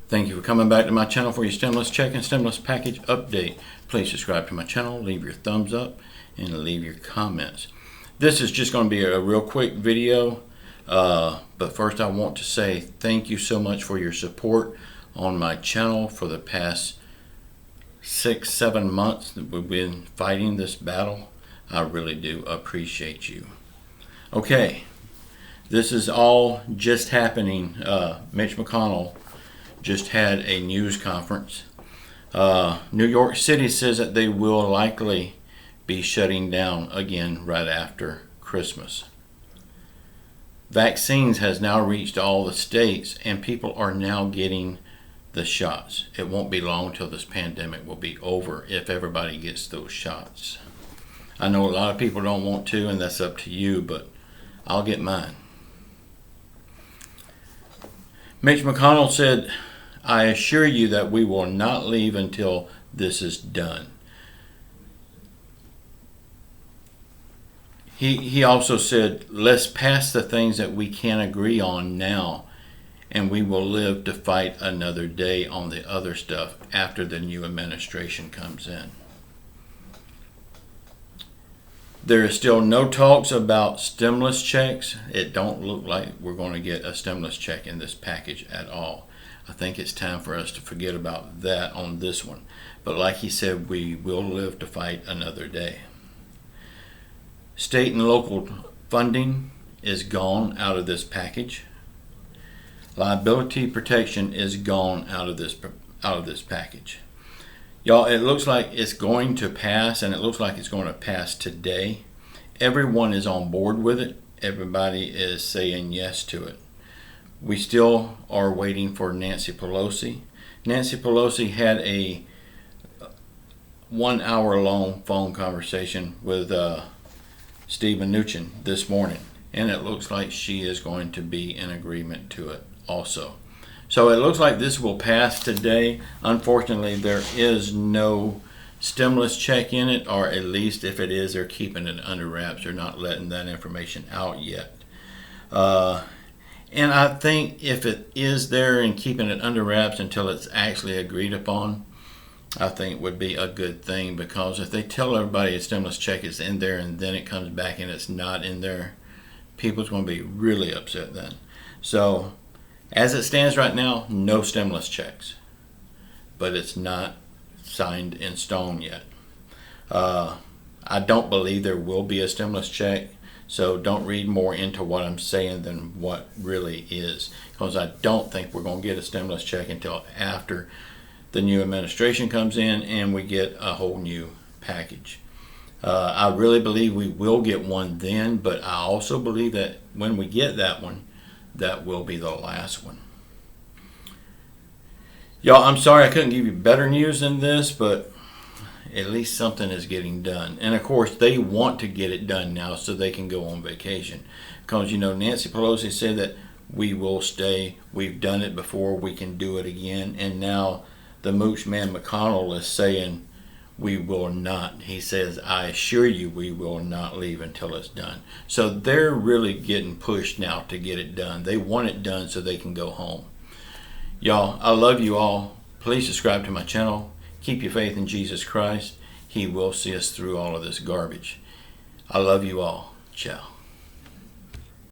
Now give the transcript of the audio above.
Thank you for coming back to my channel for your stimulus check and stimulus package update. Please subscribe to my channel, leave your thumbs up, and leave your comments. This is just going to be a real quick video, but first I want to say thank you so much for your support on my channel for the past 6-7 months that we've been fighting this battle. I really do appreciate you. Okay, this is all just happening. Mitch McConnell just had a news conference. New York City says that they will likely be shutting down again right after Christmas. Vaccines has now reached all the states and people are now getting the shots. It won't be long till this pandemic will be over if everybody gets those shots. I know a lot of people don't want to, and that's up to you, but I'll get mine. Mitch McConnell said, "I assure you that we will not leave until this is done." He also said, "Let's pass the things that we can agree on now, and we will live to fight another day on the other stuff after the new administration comes in." There is still no talks about stimulus checks. It don't look like we're going to get a stimulus check in this package at all. I think it's time for us to forget about that on this one. But like he said, we will live to fight another day. State and local funding is gone out of this package. Liability protection is gone out of this package. Y'all, it looks like it's going to pass, and it looks like it's going to pass today. Everyone is on board with it. Everybody is saying yes to it. We still are waiting for Nancy Pelosi. Nancy Pelosi had a 1 hour long phone conversation with Steve Mnuchin this morning, and it looks like she is going to be in agreement to it also. So it looks like this will pass today. Unfortunately, there is no stimulus check in it, or at least if it is, they're keeping it under wraps. They're not letting that information out yet. And I think if it is there and keeping it under wraps until it's actually agreed upon, I think it would be a good thing, because if they tell everybody a stimulus check is in there and then it comes back and it's not in there, people's going to be really upset then. So as it stands right now, no stimulus checks, but it's not signed in stone yet. I don't believe there will be a stimulus check, so don't read more into what I'm saying than what really is, because I don't think we're going to get a stimulus check until after the new administration comes in and we get a whole new package. I really believe we will get one then, but I also believe that when we get that one, that will be the last one. Y'all, I'm sorry I couldn't give you better news than this, but at least something is getting done. And of course, they want to get it done now so they can go on vacation. Because, you know, Nancy Pelosi said that we will stay. We've done it before. We can do it again. And now the mooch man McConnell is saying we will not. He says, "I assure you we will not leave until it's done." So they're really getting pushed now to get it done. They want it done so they can go home. Y'all, I love you all. Please subscribe to my channel. Keep your faith in Jesus Christ. He will see us through all of this garbage. I love you all. Ciao.